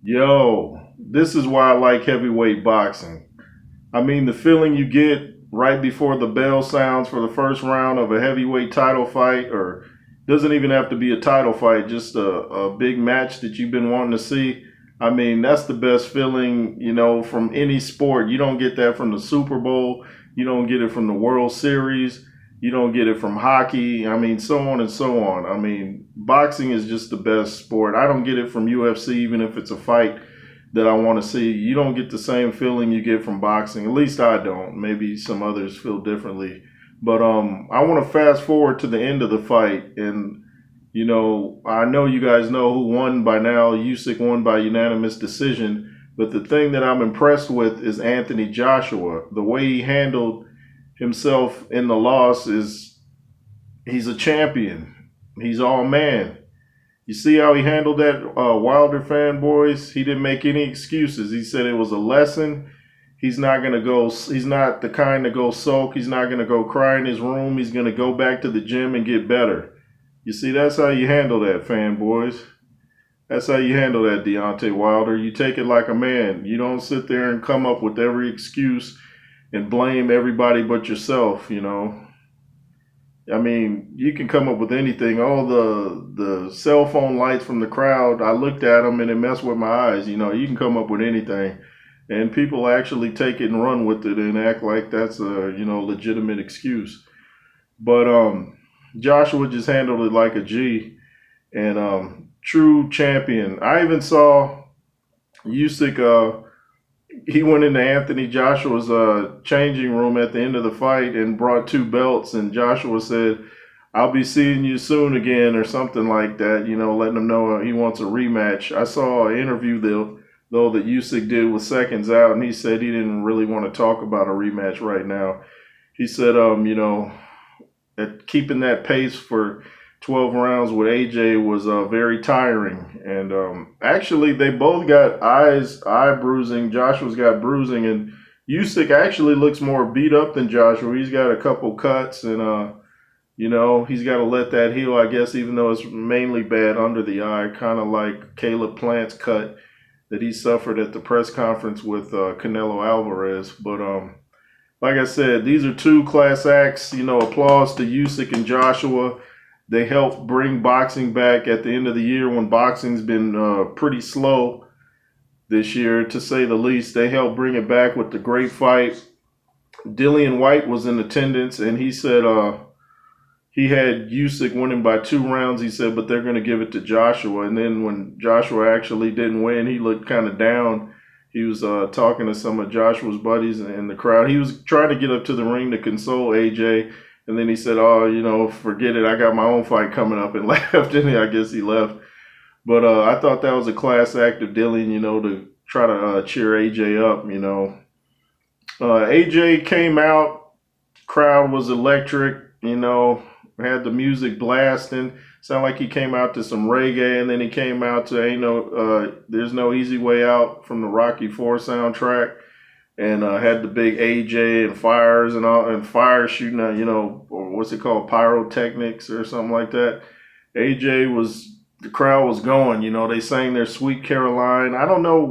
Yo, this is why I like heavyweight boxing. I mean, the feeling you get right before the bell sounds for the first round of a heavyweight title fight, or doesn't even have to be a title fight, just a big match that you've been wanting to see. I mean, that's the best feeling, from any sport. You don't get that from the Super Bowl. You don't get it from the World Series. You don't get it from hockey. I mean, so on and so on. I mean, boxing is just the best sport. I don't get it from UFC, even if it's a fight that I want to see. You don't get the same feeling you get from boxing. At least I don't. Maybe some others feel differently. But I want to fast forward to the end of the fight, and I know you guys know who won by now. Usyk won by unanimous decision. But the thing that I'm impressed with is Anthony Joshua. The way he handled himself in the loss is he's a champion. He's all man. You see how he handled that Wilder fan, boys? He didn't make any excuses. He said it was a lesson. He's not going to go, he's not the kind to go sulk. He's not going to go cry in his room. He's going to go back to the gym and get better. You see, that's how you handle that, fanboys. That's how you handle that, Deontay Wilder. You take it like a man. You don't sit there and come up with every excuse and blame everybody but yourself. I mean, you can come up with anything. All the cell phone lights from the crowd, I looked at them and it messed with my eyes. You can come up with anything. And people actually take it and run with it and act like that's a, legitimate excuse. But Joshua just handled it like a G and true champion. I even saw Usyk, he went into Anthony Joshua's changing room at the end of the fight and brought two belts. And Joshua said, "I'll be seeing you soon again," or something like that, letting him know he wants a rematch. I saw an interview, though, that Usyk did with Seconds Out, and he said he didn't really want to talk about a rematch right now. He said, that keeping that pace for 12 rounds with AJ was very tiring. And actually, they both got eye bruising. Joshua's got bruising, and Usyk actually looks more beat up than Joshua. He's got a couple cuts, and he's got to let that heal, I guess, even though it's mainly bad under the eye, kind of like Caleb Plant's cut that he suffered at the press conference with Canelo Alvarez. But like I said, these are two class acts. Applause to Usyk and Joshua. They helped bring boxing back at the end of the year when boxing's been pretty slow this year, to say the least. They helped bring it back with the great fight. Dillian White was in attendance, and he said he had Usyk winning by 2 rounds. He said, but they're going to give it to Joshua. And then when Joshua actually didn't win, he looked kind of down. He was talking to some of Joshua's buddies in the crowd. He was trying to get up to the ring to console AJ. And then he said, "Oh, forget it. I got my own fight coming up," and left. And I guess he left. But I thought that was a class act of Dillian, to try to cheer AJ up. AJ came out. Crowd was electric. Had the music blasting. Sounded like he came out to some reggae, and then he came out to "There's No Easy Way Out" from the Rocky IV soundtrack. And had the big AJ and fires and all, and fire shooting out, or what's it called, pyrotechnics or something like that. The crowd was going, they sang their Sweet Caroline. I don't know,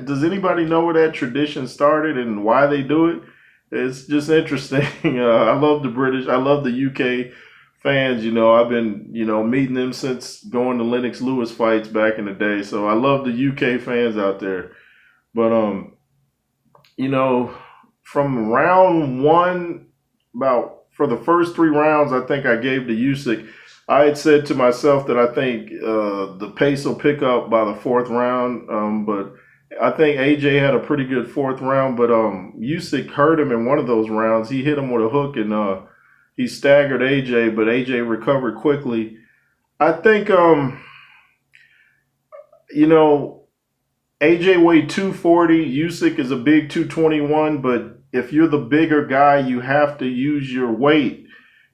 does anybody know where that tradition started and why they do it? It's just interesting. I love the British, I love the UK fans, I've been, meeting them since going to Lennox Lewis fights back in the day. So I love the UK fans out there. But, from round one, about for the first 3 rounds, I think I gave to Usyk. I had said to myself that I think the pace will pick up by the fourth round, but I think AJ had a pretty good fourth round, but Usyk hurt him in one of those rounds. He hit him with a hook, and he staggered AJ, but AJ recovered quickly. I think, AJ weighed 240. Usyk is a big 221, but if you're the bigger guy, you have to use your weight.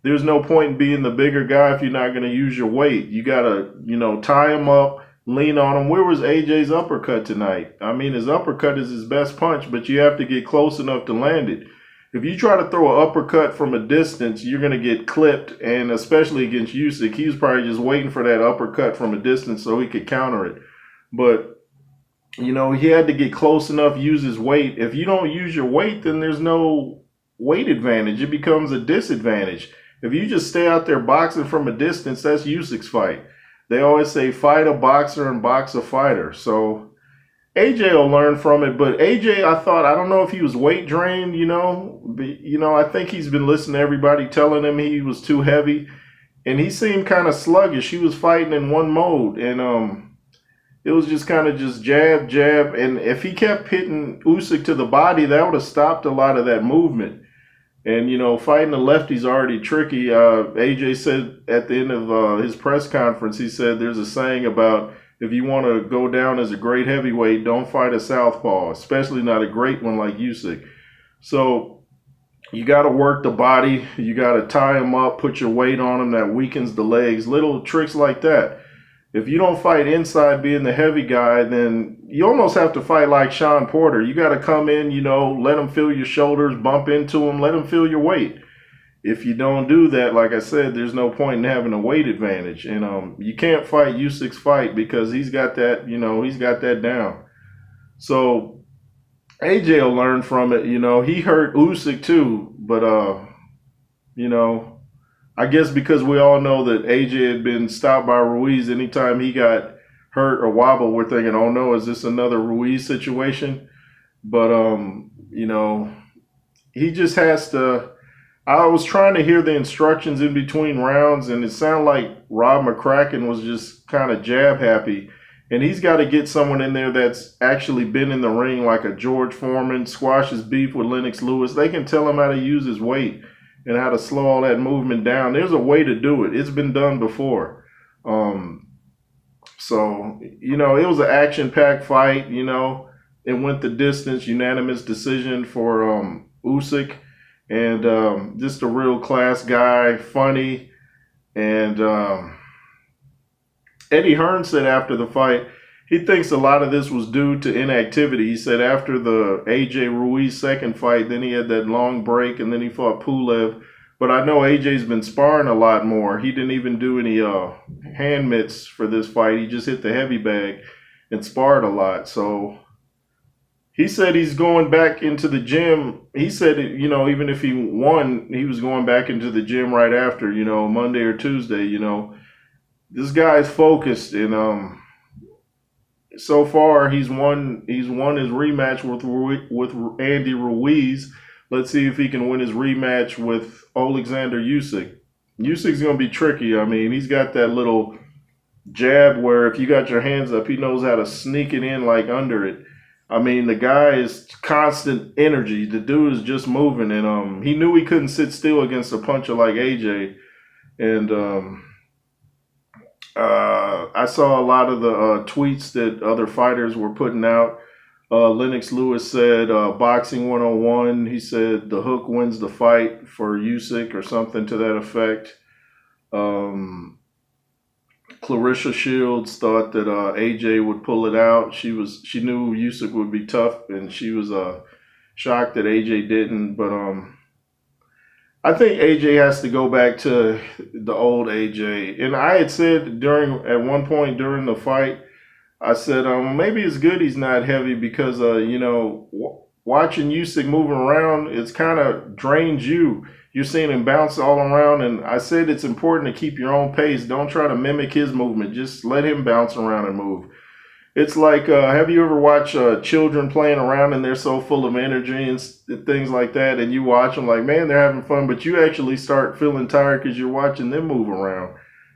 There's no point in being the bigger guy if you're not going to use your weight. You got to, tie him up, lean on him. Where was AJ's uppercut tonight? I mean, his uppercut is his best punch, but you have to get close enough to land it. If you try to throw an uppercut from a distance, you're going to get clipped, and especially against Usyk, he was probably just waiting for that uppercut from a distance so he could counter it. But he had to get close enough, use his weight. If you don't use your weight, then there's no weight advantage. It becomes a disadvantage. If you just stay out there boxing from a distance, that's Usyk's fight. They always say fight a boxer and box a fighter. So AJ will learn from it. But AJ, I don't know if he was weight drained, I think he's been listening to everybody telling him he was too heavy. And he seemed kind of sluggish. He was fighting in one mode. And it was just kind of just jab, jab. And if he kept hitting Usyk to the body, that would have stopped a lot of that movement. And, fighting the lefty's already tricky. AJ said at the end of his press conference, he said there's a saying about if you want to go down as a great heavyweight, don't fight a southpaw, especially not a great one like Usyk. So you got to work the body. You got to tie him up, put your weight on him. That weakens the legs. Little tricks like that. If you don't fight inside being the heavy guy, then you almost have to fight like Sean Porter. You got to come in, let him feel your shoulders, bump into him, let him feel your weight. If you don't do that, like I said, there's no point in having a weight advantage. And you can't fight Usyk's fight because he's got that, he's got that down. So AJ will learn from it. He hurt Usyk too, but, I guess because we all know that AJ had been stopped by Ruiz anytime he got hurt or wobbled, we're thinking, oh no, is this another Ruiz situation? But, he just has to. I was trying to hear the instructions in between rounds, and it sounded like Rob McCracken was just kind of jab happy. And he's got to get someone in there that's actually been in the ring, like a George Foreman, squash his beef with Lennox Lewis. They can tell him how to use his weight and how to slow all that movement down. There's a way to do it. It's been done before. So, it was an action-packed fight. It went the distance, unanimous decision for Usyk. And just a real class guy, funny. And Eddie Hearn said after the fight, he thinks a lot of this was due to inactivity. He said after the AJ Ruiz second fight, then he had that long break, and then he fought Pulev. But I know AJ's been sparring a lot more. He didn't even do any hand mitts for this fight. He just hit the heavy bag and sparred a lot. So he said he's going back into the gym. He said, even if he won, he was going back into the gym right after, Monday or Tuesday. This guy's focused, and so far he's won his rematch with Andy Ruiz. Let's see if he can win his rematch with Alexander Usyk. Usyk's going to be tricky. I mean, he's got that little jab where if you got your hands up, he knows how to sneak it in like under it. I mean, the guy is constant energy. The dude is just moving, and he knew he couldn't sit still against a puncher like AJ. And I saw a lot of the tweets that other fighters were putting out. Lennox Lewis said, boxing 101, he said the hook wins the fight for Usyk or something to that effect. Clarissa Shields thought that AJ would pull it out. She knew Usyk would be tough, and she was shocked that AJ didn't. But I think AJ has to go back to the old AJ. And I had said at one point during the fight, I said maybe it's good he's not heavy because watching Usyk moving around, it's kind of drains you. You're seeing him bounce all around, and I said it's important to keep your own pace. Don't try to mimic his movement. Just let him bounce around and move. It's like, have you ever watched children playing around and they're so full of energy and things like that, and you watch them like, man, they're having fun, but you actually start feeling tired because you're watching them move around.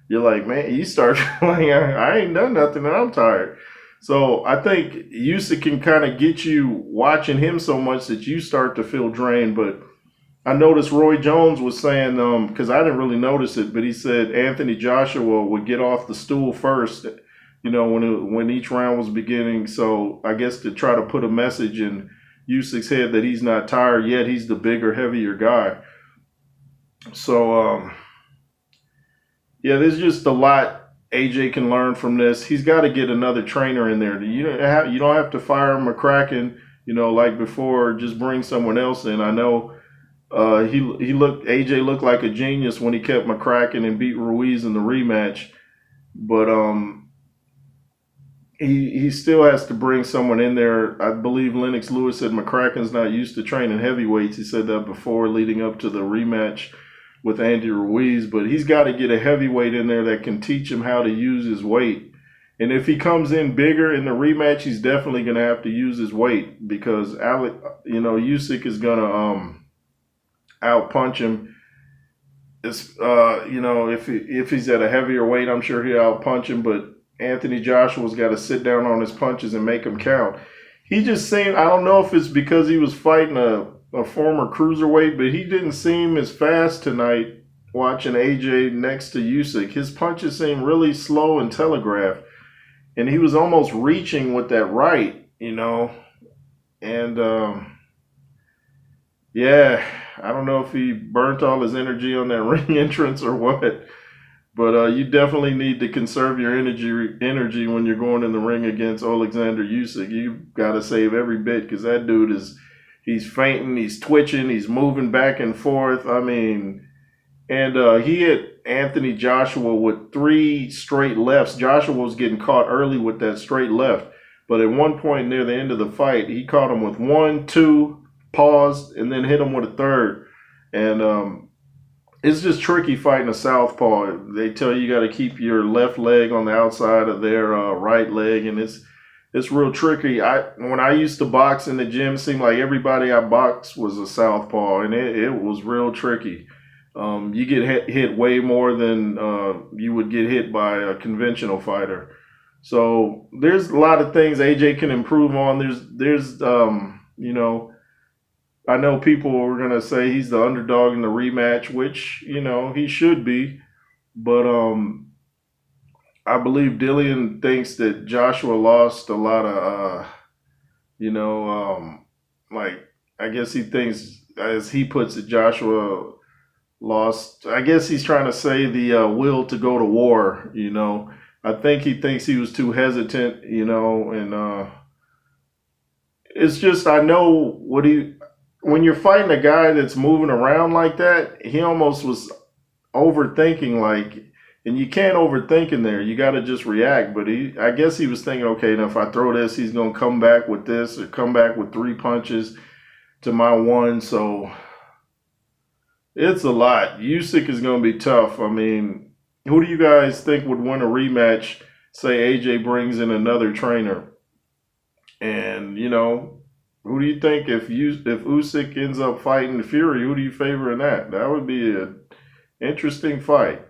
You're like, man, you start feeling, I ain't done nothing and I'm tired. So I think Usyk can kind of get you watching him so much that you start to feel drained. But I noticed Roy Jones was saying, because I didn't really notice it, but he said Anthony Joshua would get off the stool first, when each round was beginning. So I guess to try to put a message in Usyk's head that he's not tired yet. He's the bigger, heavier guy. So, there's just a lot AJ can learn from this. He's got to get another trainer in there. You don't have to fire McCracken, like before. Just bring someone else in. I know AJ looked like a genius when he kept McCracken and beat Ruiz in the rematch, but he still has to bring someone in there. I believe Lennox Lewis said McCracken's not used to training heavyweights. He said that before, leading up to the rematch with Andy Ruiz. But he's got to get a heavyweight in there that can teach him how to use his weight. And if he comes in bigger in the rematch, he's definitely going to have to use his weight, because Usyk is going to outpunch him. It's if he's at a heavier weight, I'm sure he'll outpunch him. But Anthony Joshua's got to sit down on his punches and make them count. He just seemed, I don't know if it's because he was fighting a former cruiserweight, but he didn't seem as fast tonight watching AJ next to Usyk. His punches seemed really slow and telegraphed. And he was almost reaching with that right, And, I don't know if he burnt all his energy on that ring entrance or what. But you definitely need to conserve your energy when you're going in the ring against Alexander Usyk. You've got to save every bit, because that dude he's fainting, he's twitching, he's moving back and forth. I mean, and he hit Anthony Joshua with 3 straight lefts. Joshua was getting caught early with that straight left. But at one point near the end of the fight, he caught him with 1, 2, paused, and then hit him with a third. And it's just tricky fighting a southpaw. They tell you got to keep your left leg on the outside of their right leg, and it's real tricky. When I used to box in the gym, it seemed like everybody I boxed was a southpaw, and it was real tricky. You get hit way more than you would get hit by a conventional fighter. So there's a lot of things AJ can improve on. There's I know people are going to say he's the underdog in the rematch, which, he should be. But I believe Dillian thinks that Joshua lost a lot of, I guess he thinks, as he puts it, Joshua lost. I guess he's trying to say the will to go to war, I think he thinks he was too hesitant, and it's just, I know when you're fighting a guy that's moving around like that, he almost was overthinking, and you can't overthink in there. You got to just react. But I guess he was thinking, okay, now if I throw this, he's going to come back with this, or come back with 3 punches to my 1. So it's a lot. Usyk is going to be tough. I mean, who do you guys think would win a rematch? Say AJ brings in another trainer. And, who do you think if Usyk ends up fighting Fury, who do you favor in that? That would be an interesting fight.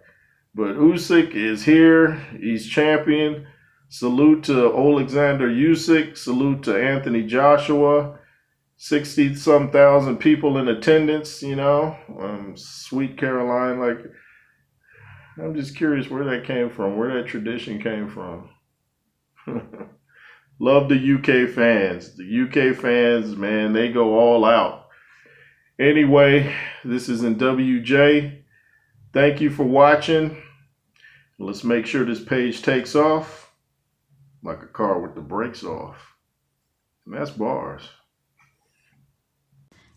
But Usyk is here. He's champion. Salute to Alexander Usyk. Salute to Anthony Joshua. 60-some thousand people in attendance, Sweet Caroline. I'm just curious where that came from, where that tradition came from. Love the UK fans. The UK fans, man, they go all out. Anyway, this is N.W.J. Thank you for watching. Let's make sure this page takes off like a car with the brakes off. And that's bars.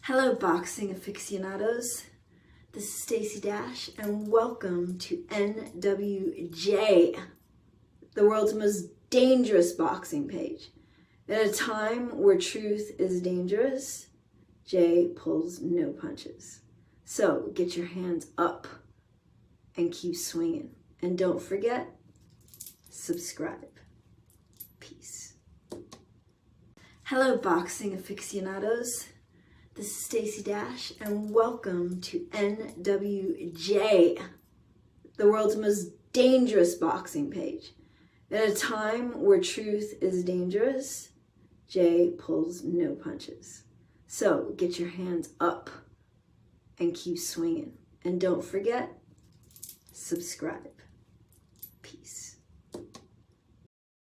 Hello, boxing aficionados. This is Stacey Dash, and welcome to N.W.J., the world's most dangerous boxing page. At a time where truth is dangerous, Jay pulls no punches. So get your hands up and keep swinging. And don't forget, subscribe. Peace. Hello, boxing aficionados. This is Stacey Dash, and welcome to N.W.J., the world's most dangerous boxing page. At a time where truth is dangerous, Jay pulls no punches. So get your hands up and keep swinging. And don't forget, subscribe.